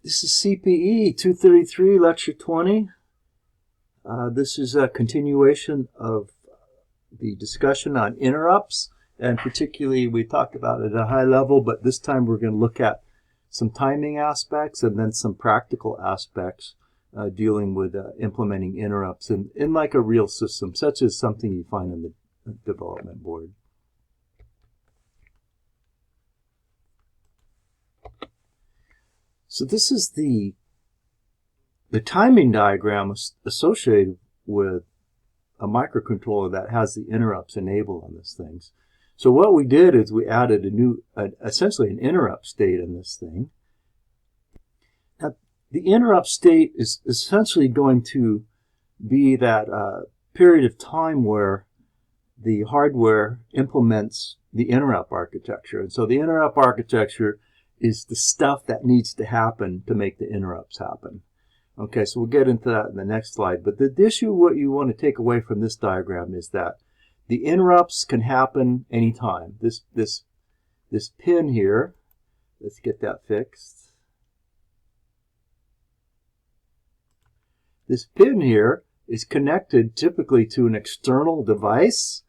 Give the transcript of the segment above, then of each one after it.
This is CPE 233, Lecture 20. This is a continuation of the discussion on interrupts, and particularly we talked about it at a high level, but this time we're going to look at some timing aspects and then some practical aspects dealing with implementing interrupts in like a real system, such as something you find on the development board. So this is the timing diagram associated with a microcontroller that has the interrupts enabled on this thing. So what we did is we added essentially an interrupt state in this thing. Now, the interrupt state is essentially going to be that period of time where the hardware implements the interrupt architecture. And so the interrupt architecture is the stuff that needs to happen to make the interrupts happen. Okay, so we'll get into that in the next slide. But the issue, what you want to take away from this diagram is that the interrupts can happen anytime. This pin here, let's get that fixed. This pin here is connected typically to an external device,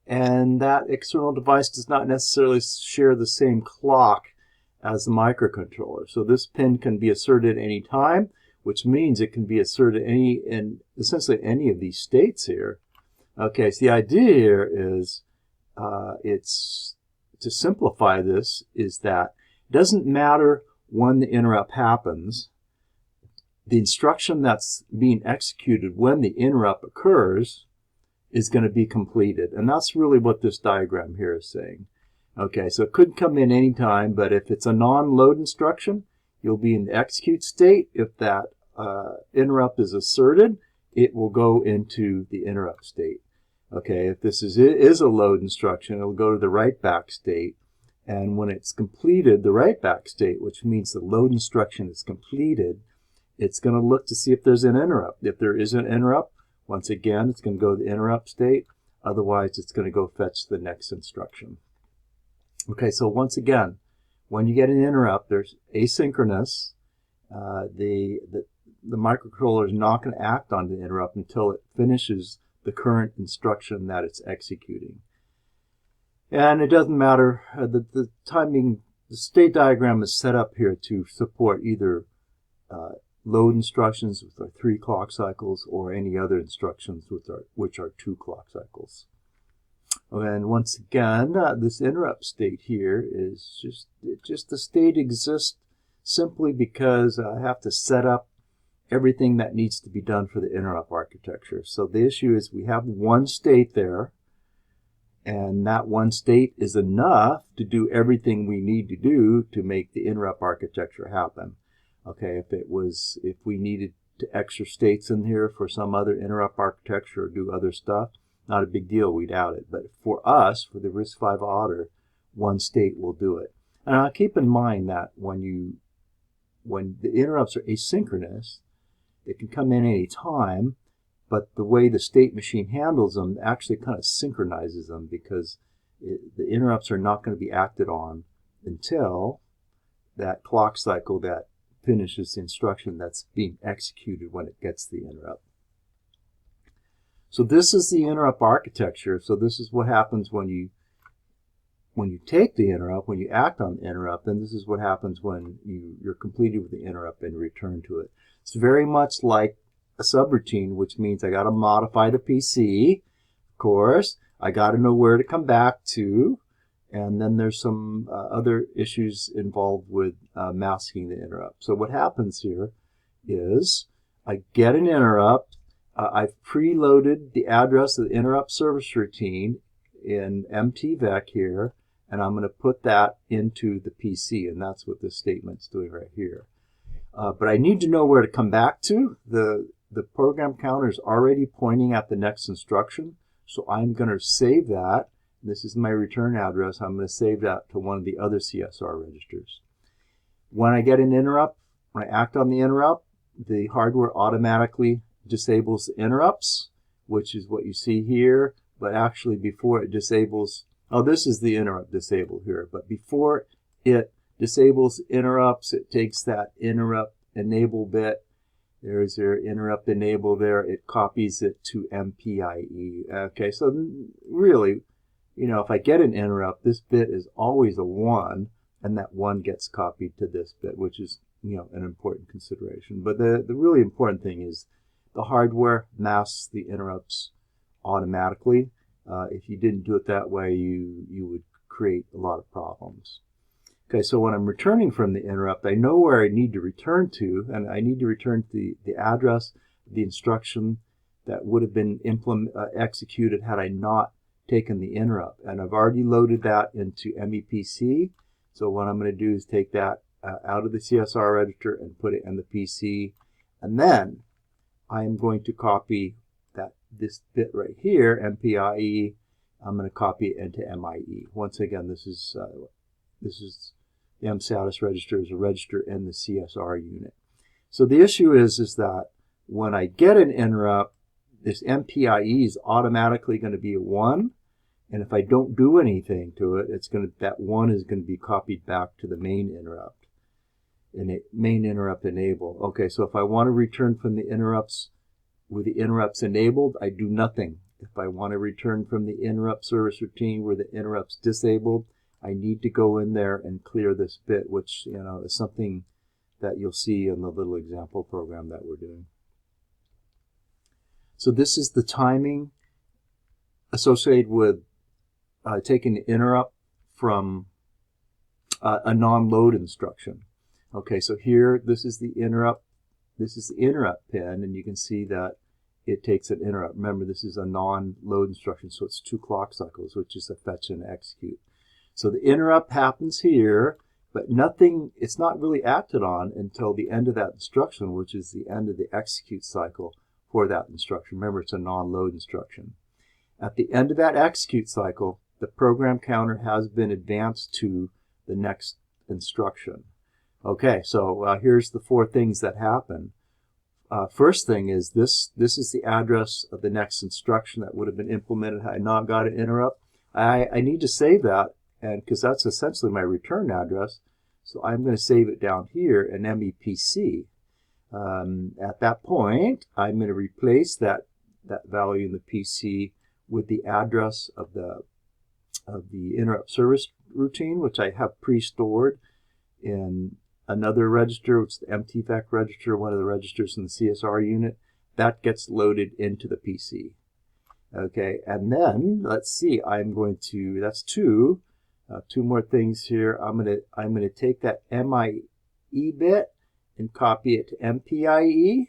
and that external device does not necessarily share the same clock as the microcontroller. So this pin can be asserted any time, which means it can be asserted in essentially any of these states here. Okay, so the idea here is, to simplify this, is that it doesn't matter when the interrupt happens. The instruction that's being executed when the interrupt occurs is going to be completed. And that's really what this diagram here is saying. Okay, so it could come in any time, but if it's a non-load instruction, you'll be in the execute state. If that interrupt is asserted, it will go into the interrupt state. Okay, if this is a load instruction, it'll go to the write back state. And when it's completed, the write back state, which means the load instruction is completed, it's going to look to see if there's an interrupt. If there is an interrupt, once again, it's going to go to the interrupt state. Otherwise, it's going to go fetch the next instruction. Okay, so once again, when you get an interrupt, there's asynchronous. The microcontroller is not going to act on the interrupt until it finishes the current instruction that it's executing. And it doesn't matter, the timing, the state diagram is set up here to support either load instructions with our 3 clock cycles or any other instructions which are 2 clock cycles. And once again, this interrupt state here is just the state exists simply because I have to set up everything that needs to be done for the interrupt architecture. So the issue is we have one state there, and that one state is enough to do everything we need to do to make the interrupt architecture happen. Okay, if we needed to extra states in here for some other interrupt architecture or do other stuff, not a big deal, we'd add it. But for us, for the RISC-V adder, one state will do it. And keep in mind that when the interrupts are asynchronous, they can come in any time, but the way the state machine handles them actually kind of synchronizes them, because the interrupts are not going to be acted on until that clock cycle that finishes the instruction that's being executed when it gets the interrupt. So this is the interrupt architecture. So this is what happens when you take the interrupt, when you act on the interrupt, and this is what happens when you're completed with the interrupt and return to it. It's very much like a subroutine, which means I got to modify the PC, of course. I got to know where to come back to, and then there's some other issues involved with masking the interrupt. So what happens here is I get an interrupt. I've preloaded the address of the interrupt service routine in MTVEC here, and I'm going to put that into the PC, and that's what this statement's doing right here. But I need to know where to come back to. The program counter is already pointing at the next instruction, so I'm going to save that. This is my return address. I'm going to save that to one of the other CSR registers. When I get an interrupt, when I act on the interrupt, the hardware automatically disables the interrupts, which is what you see here. But actually before it disables, oh, this is the interrupt disabled here. But before it disables interrupts. It takes that interrupt enable bit. There's your interrupt enable there. It copies it to MPIE. Okay, so really, you know, if I get an interrupt, this bit is always a 1, and that 1 gets copied to this bit, which is, you know, an important consideration. But the really important thing is the hardware masks the interrupts automatically. If you didn't do it that way, you would create a lot of problems. Okay, so when I'm returning from the interrupt, I know where I need to return to, and I need to return to the address, the instruction that would have been executed had I not taken the interrupt. And I've already loaded that into MEPC. So what I'm going to do is take that out of the CSR register and put it in the PC. And then I am going to copy this bit right here, MPIE. I'm going to copy it into MIE. Once again, this is the M-status register is a register in the CSR unit. So the issue is that when I get an interrupt, this MPIE is automatically going to be a 1, and if I don't do anything to it, that 1 is going to be copied back to the main interrupt, main interrupt enable. Okay, so if I want to return from the interrupts with the interrupts enabled, I do nothing. If I want to return from the interrupt service routine where the interrupts disabled, I need to go in there and clear this bit, which, you know, is something that you'll see in the little example program that we're doing. So this is the timing associated with taking the interrupt from a non-load instruction. Okay, so here, this is the interrupt pin, and you can see that it takes an interrupt. Remember, this is a non-load instruction, so it's 2 clock cycles, which is a fetch and execute. So the interrupt happens here, but it's not really acted on until the end of that instruction, which is the end of the execute cycle for that instruction. Remember, it's a non-load instruction. At the end of that execute cycle, the program counter has been advanced to the next instruction. Okay, so here's the 4 things that happen. First thing is this is the address of the next instruction that would have been implemented had I not got an interrupt. I need to save that, and because that's essentially my return address, so I'm going to save it down here in MEPC. At that point, I'm going to replace that value in the PC with the address of the interrupt service routine, which I have pre-stored in another register, which is the MTVEC register, one of the registers in the CSR unit. That gets loaded into the PC. Okay, and then let's see. That's 2. 2 more things here. I'm gonna take that MIE bit and copy it to MPIE.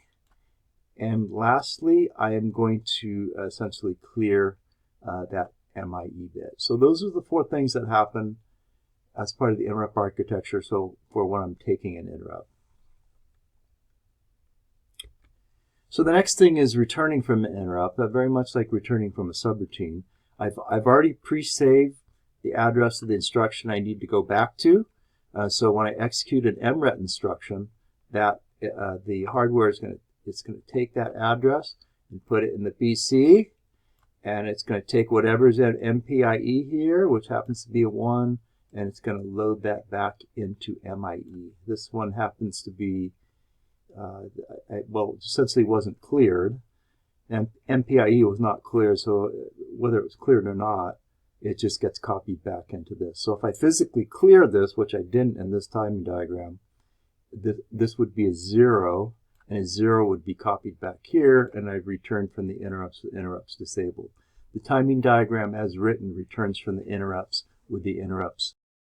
And lastly, I am going to essentially clear that MIE bit. So those are the 4 things that happen as part of the interrupt architecture, so for when I'm taking an interrupt. So the next thing is returning from an interrupt, very much like returning from a subroutine. I've already pre-saved the address of the instruction I need to go back to. So when I execute an MRET instruction, that the hardware is going to take that address and put it in the PC, and it's going to take whatever's at MPIE here, which happens to be a 1, and it's going to load that back into MIE. This one happens to be, well, essentially wasn't cleared, and MPIE was not cleared, so whether it was cleared or not, it just gets copied back into this. So if I physically clear this, which I didn't in this timing diagram, this would be a 0, and a 0 would be copied back here, and I've returned from the interrupts with interrupts disabled. The timing diagram as written returns from the interrupts with the interrupts